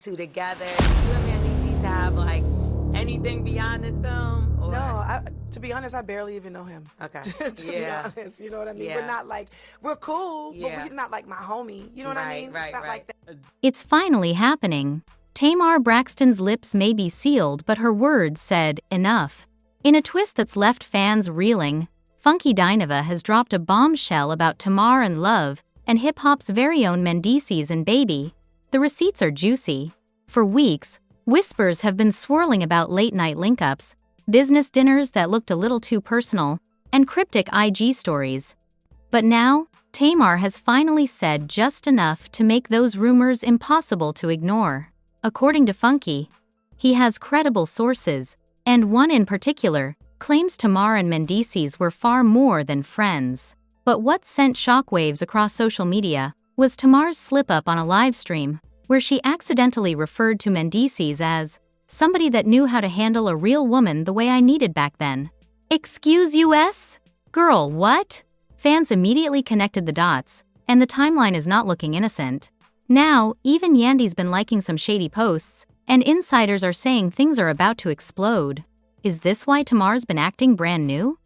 two together. Do you and Mendeecees have like anything beyond this film? Or? No, to be honest, I barely even know him. Okay. to be honest, you know what I mean? Yeah. We're not like, we're cool, but Yeah. he's not like my homie. You know what I mean? It's not like that. It's finally happening. Tamar Braxton's lips may be sealed, but her words said, enough. In a twist that's left fans reeling, Funky Dineva has dropped a bombshell about Tamar and love, and hip-hop's very own Mendeecees and Baby. The receipts are juicy. For weeks, whispers have been swirling about late-night link-ups, business dinners that looked a little too personal, and cryptic IG stories. But now, Tamar has finally said just enough to make those rumors impossible to ignore. According to Funky, he has credible sources, and one in particular claims Tamar and Mendeecees were far more than friends. But what sent shockwaves across social media was Tamar's slip-up on a live stream, where she accidentally referred to Mendeecees as somebody that knew how to handle a real woman the way I needed back then. Excuse us? Girl, what? Fans immediately connected the dots, and the timeline is not looking innocent. Now, even Yandy's been liking some shady posts, and insiders are saying things are about to explode. Is this why Tamar's been acting brand new?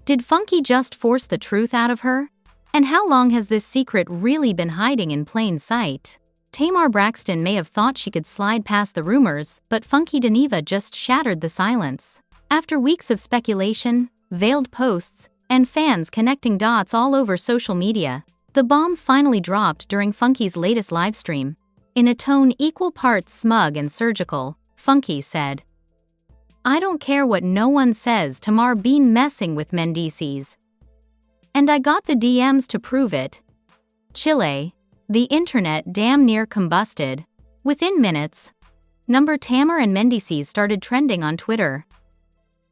Did Funky just force the truth out of her? And how long has this secret really been hiding in plain sight? Tamar Braxton may have thought she could slide past the rumors, but Funky Dineva just shattered the silence. After weeks of speculation, veiled posts, and fans connecting dots all over social media, the bomb finally dropped during Funky's latest livestream. In a tone equal parts smug and surgical, Funky said, I don't care what no one says, Tamar been messing with Mendeecees. And I got the DMs to prove it. Chile, the internet damn near combusted. Within minutes, Tamar and Mendeecees started trending on Twitter.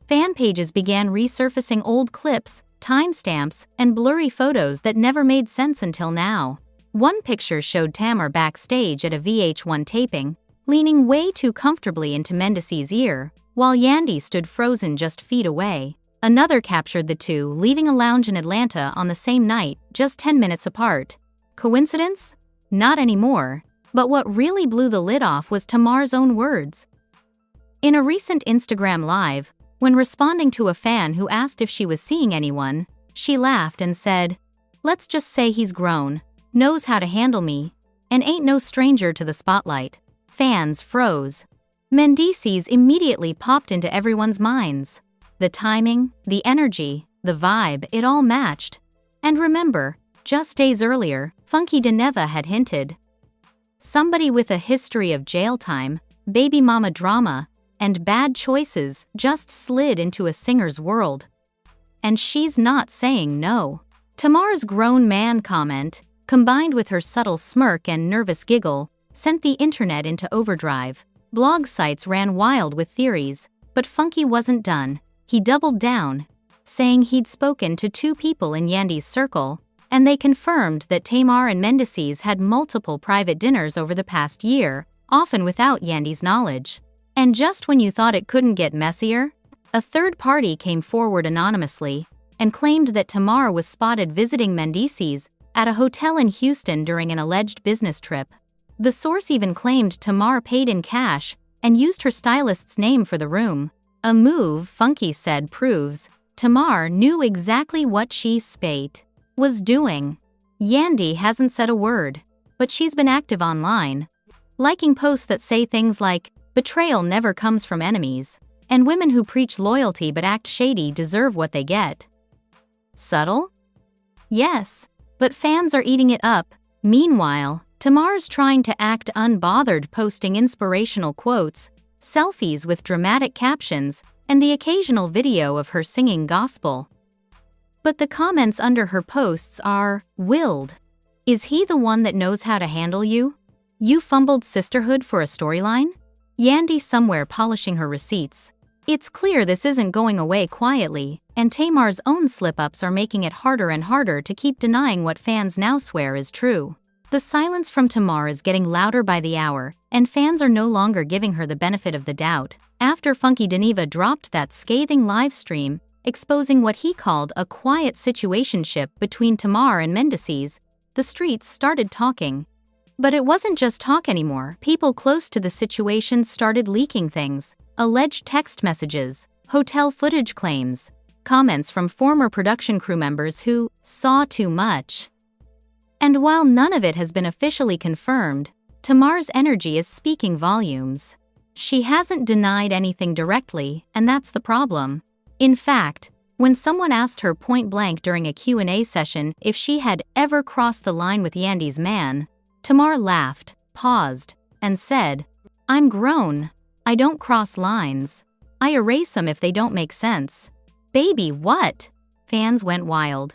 Fan pages began resurfacing old clips, timestamps, and blurry photos that never made sense until now. One picture showed Tamar backstage at a VH1 taping, leaning way too comfortably into Mendeecees' ear, while Yandy stood frozen just feet away. Another captured the two leaving a lounge in Atlanta on the same night, just 10 minutes apart. Coincidence? Not anymore. But what really blew the lid off was Tamar's own words. In a recent Instagram Live, when responding to a fan who asked if she was seeing anyone, she laughed and said, let's just say he's grown, knows how to handle me, and ain't no stranger to the spotlight. Fans froze. Mendeecees immediately popped into everyone's minds. The timing, the energy, the vibe, it all matched. And remember, just days earlier, Funky Dineva had hinted. Somebody with a history of jail time, baby mama drama, and bad choices just slid into a singer's world. And she's not saying no. Tamar's grown man comment, combined with her subtle smirk and nervous giggle, sent the internet into overdrive. Blog sites ran wild with theories, but Funky wasn't done. He doubled down, saying he'd spoken to two people in Yandy's circle, and they confirmed that Tamar and Mendeecees had multiple private dinners over the past year, often without Yandy's knowledge. And just when you thought it couldn't get messier, a third party came forward anonymously and claimed that Tamar was spotted visiting Mendeecees at a hotel in Houston during an alleged business trip. The source even claimed Tamar paid in cash and used her stylist's name for the room. A move, Funky said, proves Tamar knew exactly what she was doing. Yandy hasn't said a word, but she's been active online, liking posts that say things like, betrayal never comes from enemies, and women who preach loyalty but act shady deserve what they get. Subtle? Yes, but fans are eating it up. Meanwhile, Tamar's trying to act unbothered, posting inspirational quotes, selfies with dramatic captions, and the occasional video of her singing gospel. But the comments under her posts are willed. Is he the one that knows how to handle you? You fumbled sisterhood for a storyline? Yandy somewhere polishing her receipts. It's clear this isn't going away quietly, and Tamar's own slip-ups are making it harder and harder to keep denying what fans now swear is true. The silence from Tamar is getting louder by the hour, and fans are no longer giving her the benefit of the doubt. After Funky Dineva dropped that scathing live stream, exposing what he called a quiet situationship between Tamar and Mendeecees, the streets started talking. But it wasn't just talk anymore. People close to the situation started leaking things: alleged text messages, hotel footage claims, comments from former production crew members who saw too much. And while none of it has been officially confirmed, Tamar's energy is speaking volumes. She hasn't denied anything directly, and that's the problem. In fact, when someone asked her point-blank during a Q&A session if she had ever crossed the line with Yandy's man, Tamar laughed, paused, and said, "I'm grown. I don't cross lines. I erase them if they don't make sense." Baby, what? Fans went wild.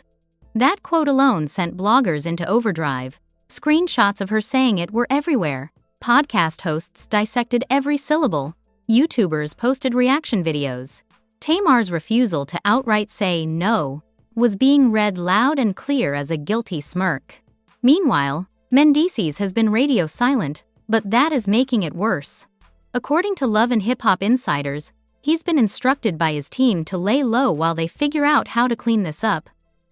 That quote alone sent bloggers into overdrive. Screenshots of her saying it were everywhere. Podcast hosts dissected every syllable. YouTubers posted reaction videos. Tamar's refusal to outright say no was being read loud and clear as a guilty smirk. Meanwhile, Mendeecees has been radio silent, but that is making it worse. According to Love and Hip Hop insiders, he's been instructed by his team to lay low while they figure out how to clean this up.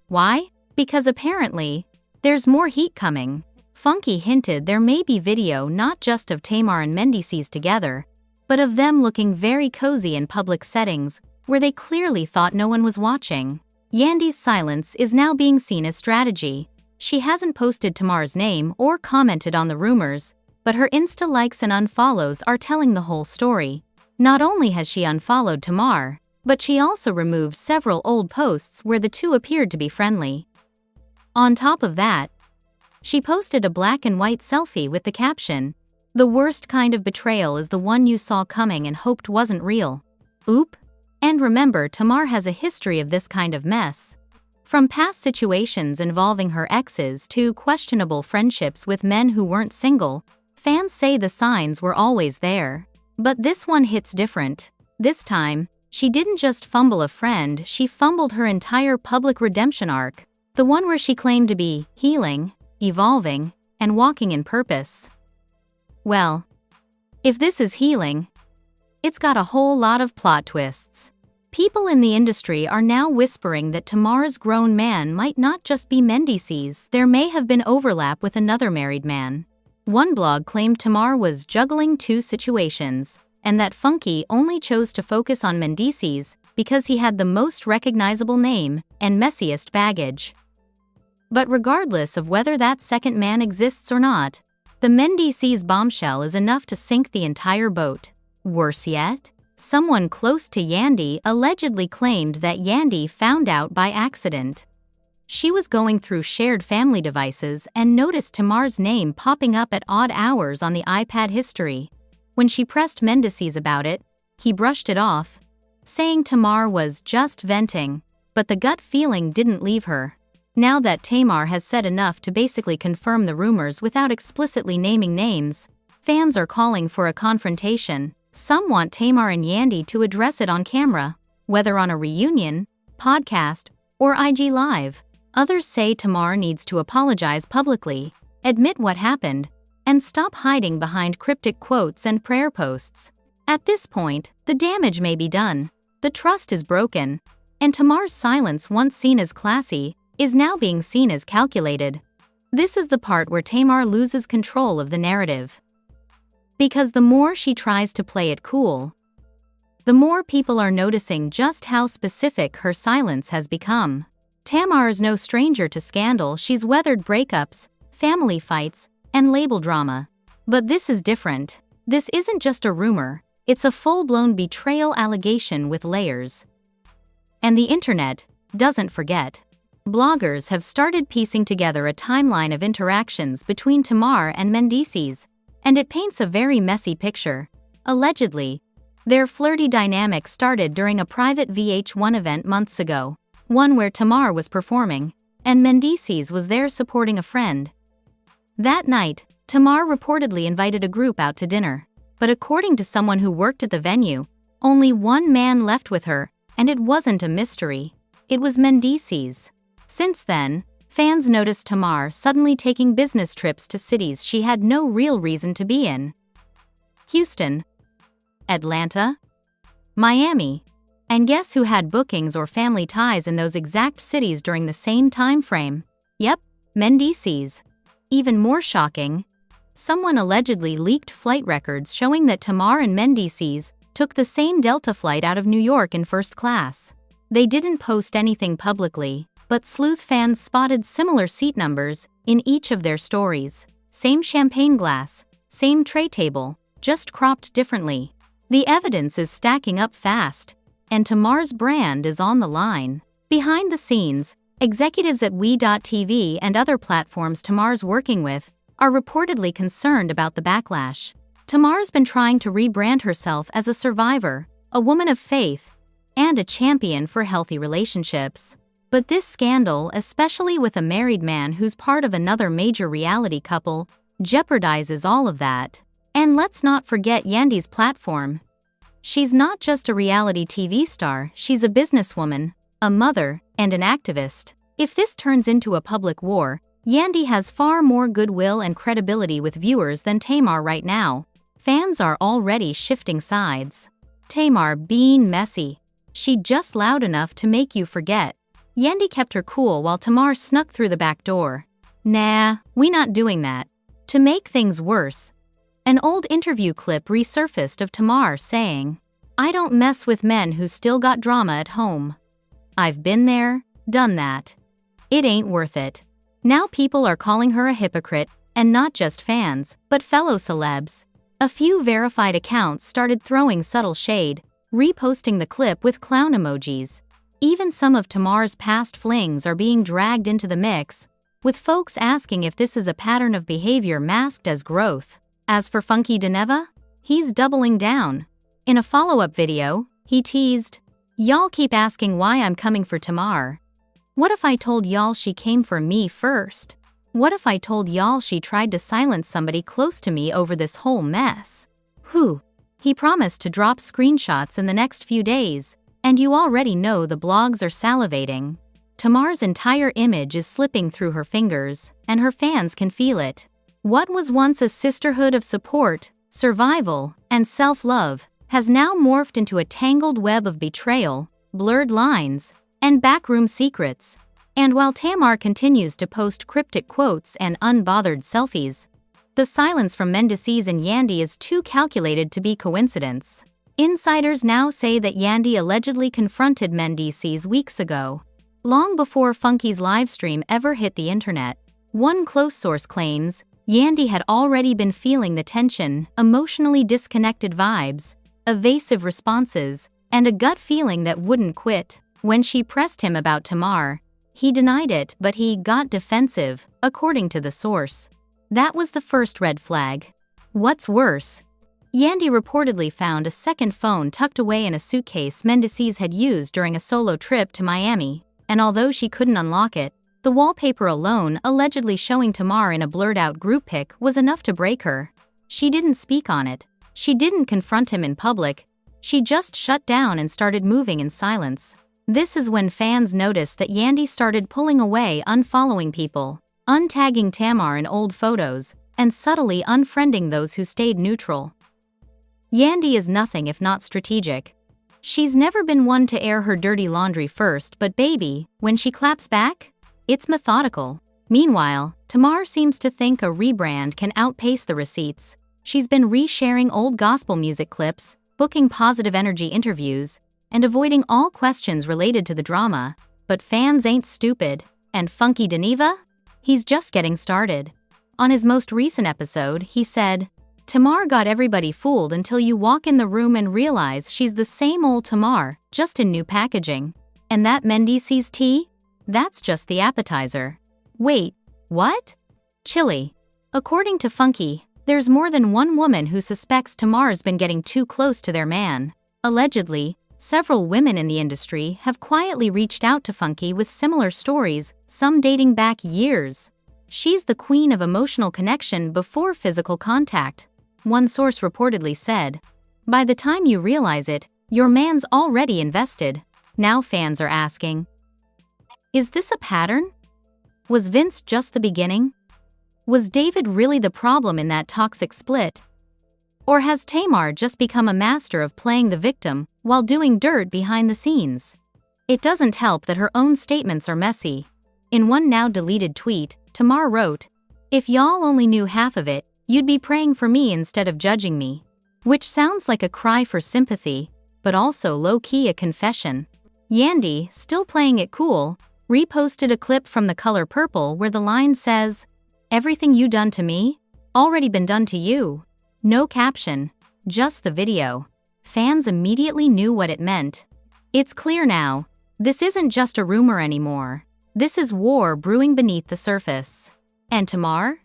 Why? Because apparently, there's more heat coming. Funky hinted there may be video not just of Tamar and Mendeecees together, but of them looking very cozy in public settings where they clearly thought no one was watching. Yandy's silence is now being seen as strategy. She hasn't posted Tamar's name or commented on the rumors, but her Insta likes and unfollows are telling the whole story. Not only has she unfollowed Tamar, but she also removed several old posts where the two appeared to be friendly. On top of that, she posted a black and white selfie with the caption, "The worst kind of betrayal is the one you saw coming and hoped wasn't real." Oop. And remember, Tamar has a history of this kind of mess. From past situations involving her exes to questionable friendships with men who weren't single, fans say the signs were always there. But this one hits different. This time, she didn't just fumble a friend, she fumbled her entire public redemption arc, the one where she claimed to be healing, evolving, and walking in purpose. Well, if this is healing, it's got a whole lot of plot twists. People in the industry are now whispering that Tamar's grown man might not just be Mendeecees. There may have been overlap with another married man. One blog claimed Tamar was juggling two situations, and that Funky only chose to focus on Mendeecees because he had the most recognizable name and messiest baggage. But regardless of whether that second man exists or not, the Mendeecees bombshell is enough to sink the entire boat. Worse yet, someone close to Yandy allegedly claimed that Yandy found out by accident. She was going through shared family devices and noticed Tamar's name popping up at odd hours on the iPad history. When she pressed Mendeecees about it, he brushed it off, saying Tamar was just venting, but the gut feeling didn't leave her. Now that Tamar has said enough to basically confirm the rumors without explicitly naming names, fans are calling for a confrontation. Some want Tamar and Yandy to address it on camera, whether on a reunion, podcast, or IG Live. Others say Tamar needs to apologize publicly, admit what happened, and stop hiding behind cryptic quotes and prayer posts. At this point, the damage may be done. The trust is broken, and Tamar's silence, once seen as classy, is now being seen as calculated. This is the part where Tamar loses control of the narrative. Because the more she tries to play it cool, the more people are noticing just how specific her silence has become. Tamar is no stranger to scandal. She's weathered breakups, family fights, and label drama. But this is different. This isn't just a rumor, it's a full-blown betrayal allegation with layers. And the internet doesn't forget. Bloggers have started piecing together a timeline of interactions between Tamar and Mendeecees, and it paints a very messy picture. Allegedly, their flirty dynamic started during a private VH1 event months ago, one where Tamar was performing, and Mendeecees was there supporting a friend. That night, Tamar reportedly invited a group out to dinner, but according to someone who worked at the venue, only one man left with her, and it wasn't a mystery. It was Mendeecees. Since then, fans noticed Tamar suddenly taking business trips to cities she had no real reason to be in. Houston, Atlanta, Miami. And guess who had bookings or family ties in those exact cities during the same time frame? Yep, Mendeecees. Even more shocking, someone allegedly leaked flight records showing that Tamar and Mendeecees took the same Delta flight out of New York in first class. They didn't post anything publicly, but sleuth fans spotted similar seat numbers in each of their stories. Same champagne glass, same tray table, just cropped differently. The evidence is stacking up fast, and Tamar's brand is on the line. Behind the scenes, executives at We.tv and other platforms Tamar's working with are reportedly concerned about the backlash. Tamar's been trying to rebrand herself as a survivor, a woman of faith, and a champion for healthy relationships. But this scandal, especially with a married man who's part of another major reality couple, jeopardizes all of that. And let's not forget Yandy's platform. She's not just a reality TV star, she's a businesswoman, a mother, and an activist. If this turns into a public war, Yandy has far more goodwill and credibility with viewers than Tamar right now. Fans are already shifting sides. Tamar being messy. She just loud enough to make you forget. Yandy kept her cool while Tamar snuck through the back door. Nah, we not doing that. To make things worse, an old interview clip resurfaced of Tamar saying, "I don't mess with men who still got drama at home. I've been there, done that. It ain't worth it." Now people are calling her a hypocrite, and not just fans, but fellow celebs. A few verified accounts started throwing subtle shade, reposting the clip with clown emojis. Even some of Tamar's past flings are being dragged into the mix, with folks asking if this is a pattern of behavior masked as growth. As for Funky Dineva, he's doubling down. In a follow-up video, he teased, "Y'all keep asking why I'm coming for Tamar. What if I told y'all she came for me first? What if I told y'all she tried to silence somebody close to me over this whole mess?" Whew. He promised to drop screenshots in the next few days, and you already know the blogs are salivating. Tamar's entire image is slipping through her fingers, and her fans can feel it. What was once a sisterhood of support, survival, and self-love has now morphed into a tangled web of betrayal, blurred lines, and backroom secrets. And while Tamar continues to post cryptic quotes and unbothered selfies, the silence from Mendeecees and Yandy is too calculated to be coincidence. Insiders now say that Yandy allegedly confronted Mendeecees weeks ago, long before Funky's livestream ever hit the internet. One close source claims Yandy had already been feeling the tension, emotionally disconnected vibes, evasive responses, and a gut feeling that wouldn't quit. When she pressed him about Tamar, he denied it, but he got defensive, according to the source. That was the first red flag. What's worse? Yandy reportedly found a second phone tucked away in a suitcase Mendeecees had used during a solo trip to Miami, and although she couldn't unlock it, the wallpaper alone allegedly showing Tamar in a blurred-out group pic was enough to break her. She didn't speak on it. She didn't confront him in public. She just shut down and started moving in silence. This is when fans noticed that Yandy started pulling away, unfollowing people, untagging Tamar in old photos, and subtly unfriending those who stayed neutral. Yandy is nothing if not strategic. She's never been one to air her dirty laundry first, but baby, when she claps back, it's methodical. Meanwhile, Tamar seems to think a rebrand can outpace the receipts. She's been resharing old gospel music clips, booking positive energy interviews, and avoiding all questions related to the drama. But fans ain't stupid, and Funky Dineva? He's just getting started. On his most recent episode, he said, "Tamar got everybody fooled until you walk in the room and realize she's the same old Tamar, just in new packaging. And that Mendeecees tea? That's just the appetizer." Wait, what? Chilly. According to Funky, there's more than one woman who suspects Tamar's been getting too close to their man. Allegedly, several women in the industry have quietly reached out to Funky with similar stories, some dating back years. She's the queen of emotional connection before physical contact. One source reportedly said, "By the time you realize it, your man's already invested." Now fans are asking, is this a pattern? Was Vince just the beginning? Was David really the problem in that toxic split? Or has Tamar just become a master of playing the victim while doing dirt behind the scenes? It doesn't help that her own statements are messy. In one now deleted tweet, Tamar wrote, "If y'all only knew half of it, You'd be praying for me instead of judging me. Which sounds like a cry for sympathy, but also low-key a confession. Yandy, still playing it cool, reposted a clip from The Color Purple where the line says, "Everything you done to me, already been done to you." No caption, just the video. Fans immediately knew what it meant. It's clear now, this isn't just a rumor anymore. This is war brewing beneath the surface. And Tamar?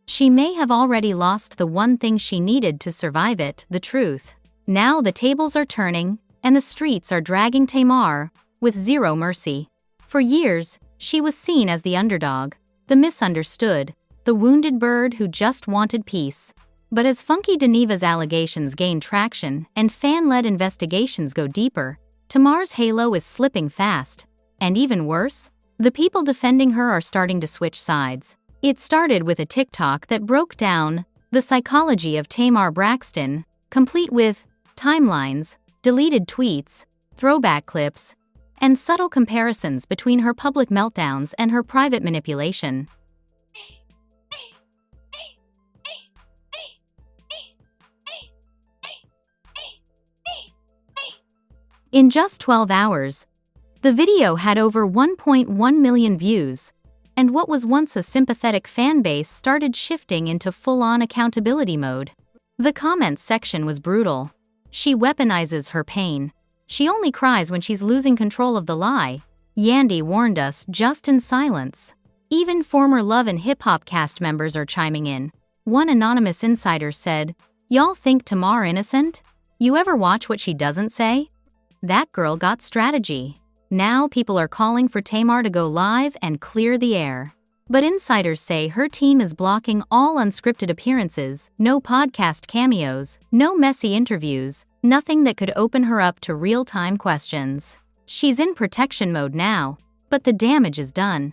She may have already lost the one thing she needed to survive it, the truth. Now the tables are turning, and the streets are dragging Tamar, with zero mercy. For years, she was seen as the underdog, the misunderstood, the wounded bird who just wanted peace. But as Funky Dineva's allegations gain traction and fan-led investigations go deeper, Tamar's halo is slipping fast. And even worse, the people defending her are starting to switch sides. It started with a TikTok that broke down the psychology of Tamar Braxton, complete with timelines, deleted tweets, throwback clips, and subtle comparisons between her public meltdowns and her private manipulation. In just 12 hours, the video had over 1.1 million views, and what was once a sympathetic fan base started shifting into full-on accountability mode. The comments section was brutal. She weaponizes her pain. She only cries when she's losing control of the lie. Yandy warned us just in silence. Even former Love and Hip Hop cast members are chiming in. One anonymous insider said, "Y'all think Tamar innocent? You ever watch what she doesn't say? That girl got strategy." Now people are calling for Tamar to go live and clear the air. But insiders say her team is blocking all unscripted appearances, no podcast cameos, no messy interviews, nothing that could open her up to real-time questions. She's in protection mode now, but the damage is done.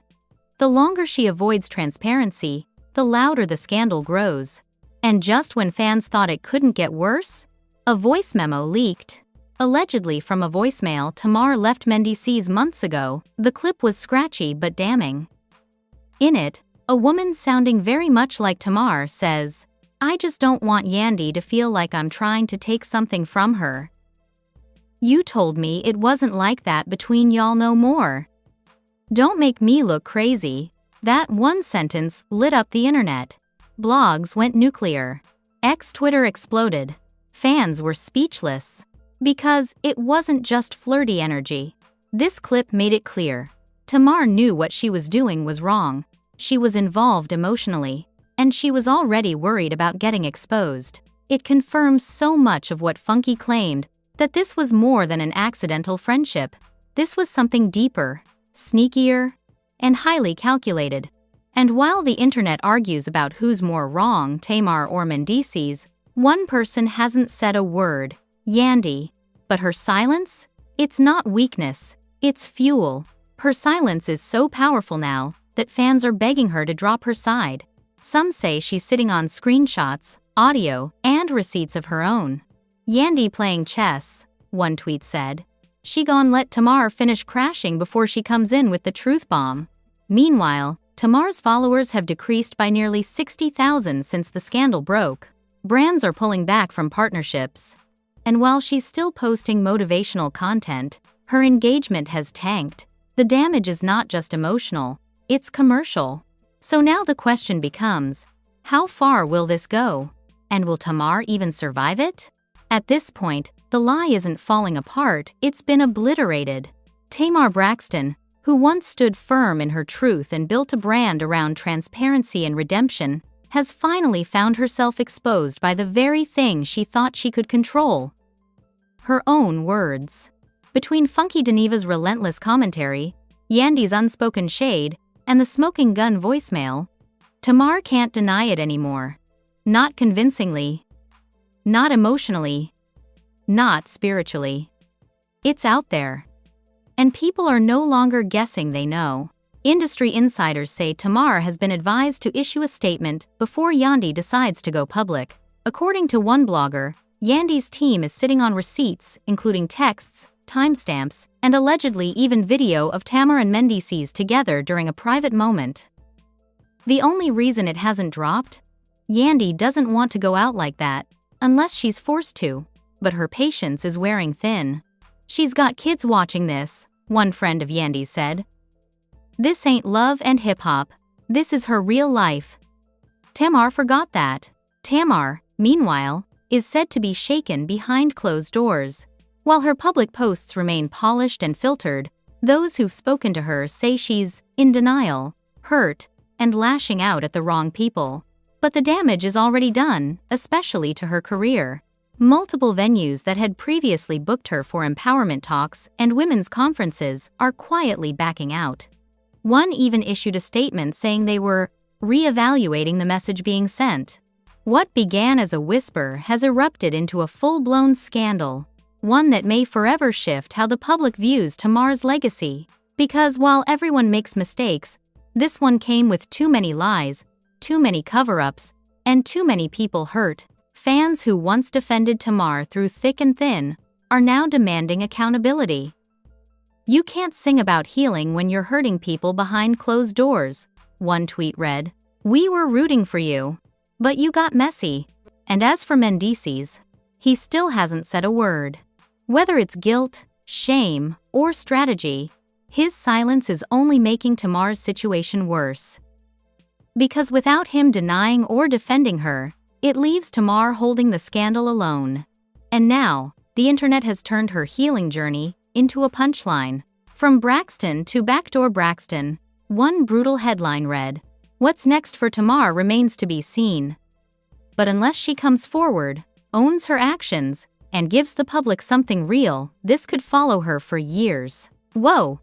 The longer she avoids transparency, the louder the scandal grows. And just when fans thought it couldn't get worse, a voice memo leaked. Allegedly from a voicemail Tamar left Mendeecees months ago, the clip was scratchy but damning. In it, a woman sounding very much like Tamar says, "I just don't want Yandy to feel like I'm trying to take something from her. You told me it wasn't like that between y'all no more. Don't make me look crazy." That one sentence lit up the internet. Blogs went nuclear. Twitter exploded. Fans were speechless. Because it wasn't just flirty energy. This clip made it clear. Tamar knew what she was doing was wrong. She was involved emotionally, and she was already worried about getting exposed. It confirms so much of what Funky claimed, that this was more than an accidental friendship. This was something deeper, sneakier, and highly calculated. And while the internet argues about who's more wrong, Tamar or Mendeecees, one person hasn't said a word. Yandy. But her silence? It's not weakness, it's fuel. Her silence is so powerful now that fans are begging her to drop her side. Some say she's sitting on screenshots, audio, and receipts of her own. Yandy playing chess, one tweet said. She gon' let Tamar finish crashing before she comes in with the truth bomb. Meanwhile, Tamar's followers have decreased by nearly 60,000 since the scandal broke. Brands are pulling back from partnerships. And while she's still posting motivational content, her engagement has tanked. The damage is not just emotional, it's commercial. So now the question becomes, how far will this go? And will Tamar even survive it? At this point, the lie isn't falling apart, it's been obliterated. Tamar Braxton, who once stood firm in her truth and built a brand around transparency and redemption, has finally found herself exposed by the very thing she thought she could control. Her own words. Between Funky Dineva's relentless commentary, Yandy's unspoken shade, and the smoking gun voicemail, Tamar can't deny it anymore. Not convincingly. Not emotionally. Not spiritually. It's out there. And people are no longer guessing they know. Industry insiders say Tamar has been advised to issue a statement before Yandy decides to go public. According to one blogger, Yandy's team is sitting on receipts, including texts, timestamps, and allegedly even video of Tamar and Mendeecees together during a private moment. The only reason it hasn't dropped? Yandy doesn't want to go out like that, unless she's forced to, but her patience is wearing thin. She's got kids watching this, one friend of Yandy's said. This ain't love and hip-hop, this is her real life. Tamar forgot that. Tamar, meanwhile, is said to be shaken behind closed doors. While her public posts remain polished and filtered, those who've spoken to her say she's in denial, hurt, and lashing out at the wrong people. But the damage is already done, especially to her career. Multiple venues that had previously booked her for empowerment talks and women's conferences are quietly backing out. One even issued a statement saying they were re-evaluating the message being sent. What began as a whisper has erupted into a full-blown scandal, one that may forever shift how the public views Tamar's legacy. Because while everyone makes mistakes, this one came with too many lies, too many cover-ups, and too many people hurt. Fans who once defended Tamar through thick and thin are now demanding accountability. You can't sing about healing when you're hurting people behind closed doors, one tweet read. We were rooting for you, but you got messy. And as for Mendeecees, he still hasn't said a word. Whether it's guilt, shame, or strategy, his silence is only making Tamar's situation worse. Because without him denying or defending her, it leaves Tamar holding the scandal alone. And now, the internet has turned her healing journey into a punchline. From Braxton to Backdoor Braxton, one brutal headline read, "What's next for Tamar remains to be seen." But unless she comes forward, owns her actions, and gives the public something real, this could follow her for years. Whoa!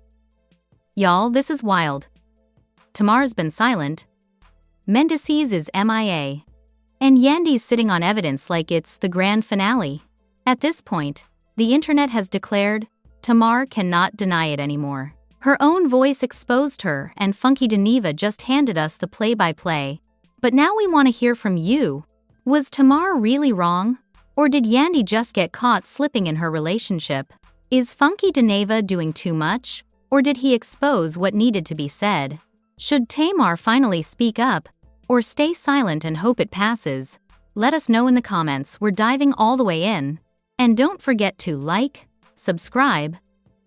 Y'all, this is wild. Tamar's been silent. Mendeecees is MIA. And Yandy's sitting on evidence like it's the grand finale. At this point, the internet has declared Tamar cannot deny it anymore. Her own voice exposed her, and Funky Dineva just handed us the play-by-play. But now we want to hear from you. Was Tamar really wrong? Or did Yandy just get caught slipping in her relationship? Is Funky Dineva doing too much? Or did he expose what needed to be said? Should Tamar finally speak up? Or stay silent and hope it passes? Let us know in the comments. We're diving all the way in. And don't forget to like, subscribe,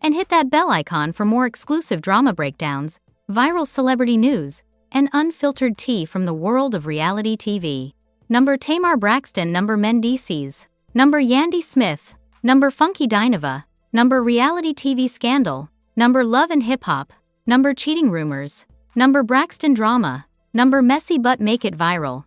and hit that bell icon for more exclusive drama breakdowns, viral celebrity news, and unfiltered tea from the world of reality TV. Number Tamar Braxton. Number Mendeecees. Number Yandy Smith. Number Funky Dineva. Number reality TV scandal. Number love and hip-hop. Number cheating rumors. Number Braxton drama. Number messy but make it viral.